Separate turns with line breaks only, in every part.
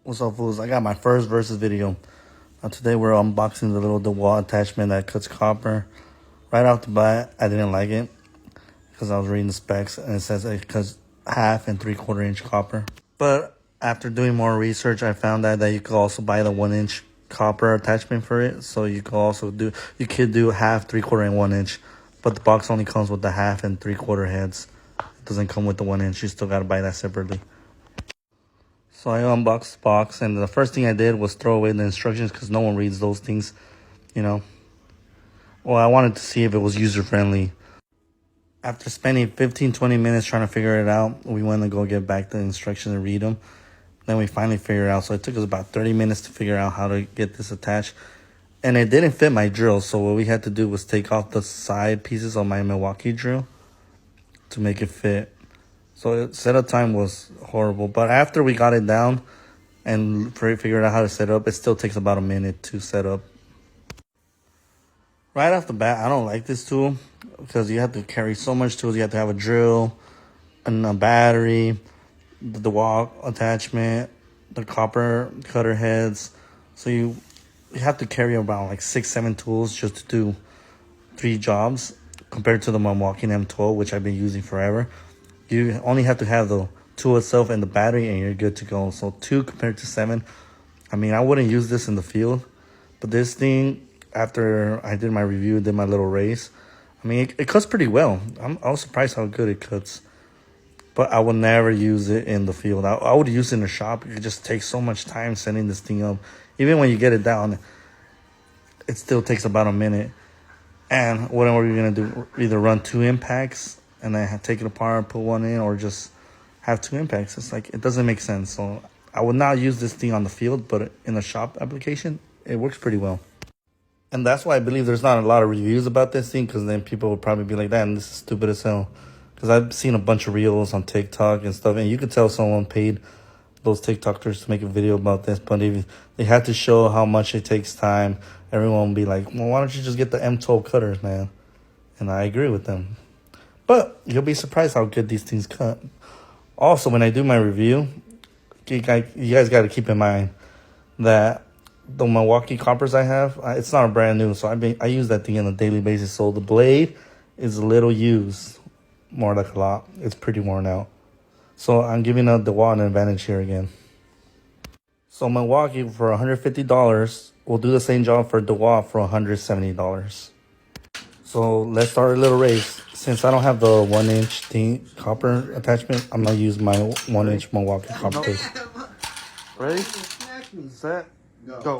What's up, fools? I got my first versus video. Today we're unboxing the little DeWalt attachment that cuts copper. Right off the bat, I didn't like it because I was reading the specs and it says it cuts 1/2 and 3/4 inch copper. But after doing more research, I found out that you could also buy the 1-inch copper attachment for it. So you could also do 1/2, 3/4, and 1-inch. But the box only comes with the 1/2 and 3/4 heads. It doesn't come with the 1-inch. You still gotta buy that separately. So I unboxed the box, and the first thing I did was throw away the instructions because no one reads those things, you know. Well, I wanted to see if it was user-friendly. After spending 15-20 minutes trying to figure it out, we went to go get back the instructions and read them. Then we finally figured it out. So it took us about 30 minutes to figure out how to get this attached. And it didn't fit my drill, so what we had to do was take off the side pieces of my Milwaukee drill to make it fit. So setup time was horrible. But after we got it down and figured out how to set it up, it still takes about a minute to set up. Right off the bat, I don't like this tool because you have to carry so much tools. You have to have a drill, and a battery, the DeWalt attachment, the copper cutter heads. So you have to carry about like 6-7 tools just to do 3 jobs compared to the Milwaukee M12, which I've been using forever. You only have to have the tool itself and the battery and you're good to go. So 2 compared to 7. I mean, I wouldn't use this in the field, but this thing, after I did my review, did my little race, I mean, it cuts pretty well. I was surprised how good it cuts. But I would never use it in the field. I would use it in the shop. It just takes so much time setting this thing up. Even when you get it down, it still takes about a minute. And what are we going to do? Either run 2 impacts and then take it apart, put 1 in, or just have 2 impacts. It's like, it doesn't make sense. So I would not use this thing on the field, but in the shop application, it works pretty well. And that's why I believe there's not a lot of reviews about this thing, because then people would probably be like, "Damn, this is stupid as hell." Because I've seen a bunch of reels on TikTok and stuff, and you could tell someone paid those TikTokers to make a video about this. But if they had to show how much it takes time, everyone would be like, "Well, why don't you just get the M12 cutters, man?" And I agree with them. But you'll be surprised how good these things cut. Also, when I do my review, you guys got to keep in mind that the Milwaukee coppers I have, it's not brand new, so I use that thing on a daily basis. So the blade is a little used, more like a lot. It's pretty worn out. So I'm giving the DeWalt an advantage here again. So Milwaukee for $150 will do the same job for DeWalt for $170. So let's start a little race. Since I don't have the 1-inch copper attachment, I'm gonna use my 1-inch Milwaukee copper. Ready? Set. Go.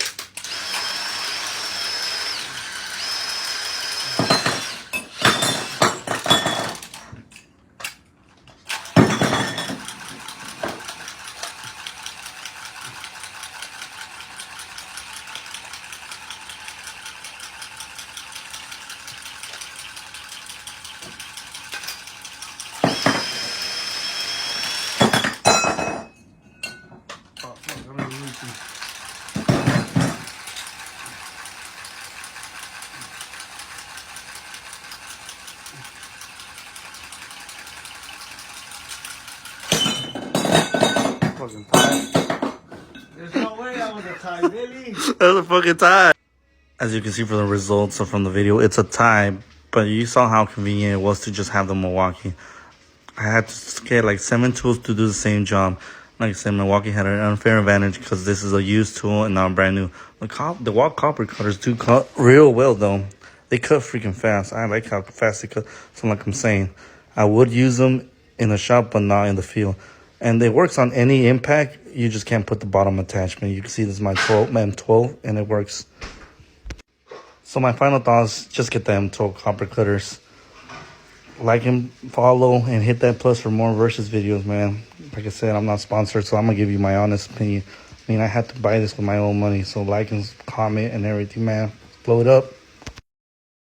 Fucking tie.
There's no way that was a tie, really.
That was a fucking tie. As you can see from the results from the video, it's a tie. But you saw how convenient it was to just have the Milwaukee. I had to get like 7 tools to do the same job. Like I said, Milwaukee had an unfair advantage because this is a used tool and not brand new. The DeWalt copper cutters do cut real well, though. They cut freaking fast. I like how fast they cut. So like I'm saying, I would use them in the shop, but not in the field. And it works on any impact. You just can't put the bottom attachment. You can see this is my M12, and it works. So my final thoughts, just get the M12 copper cutters. Like and follow and hit that plus for more versus videos, man. Like I said, I'm not sponsored, so I'm going to give you my honest opinion. I mean, I had to buy this with my own money. So like and comment and everything, man. Blow it up.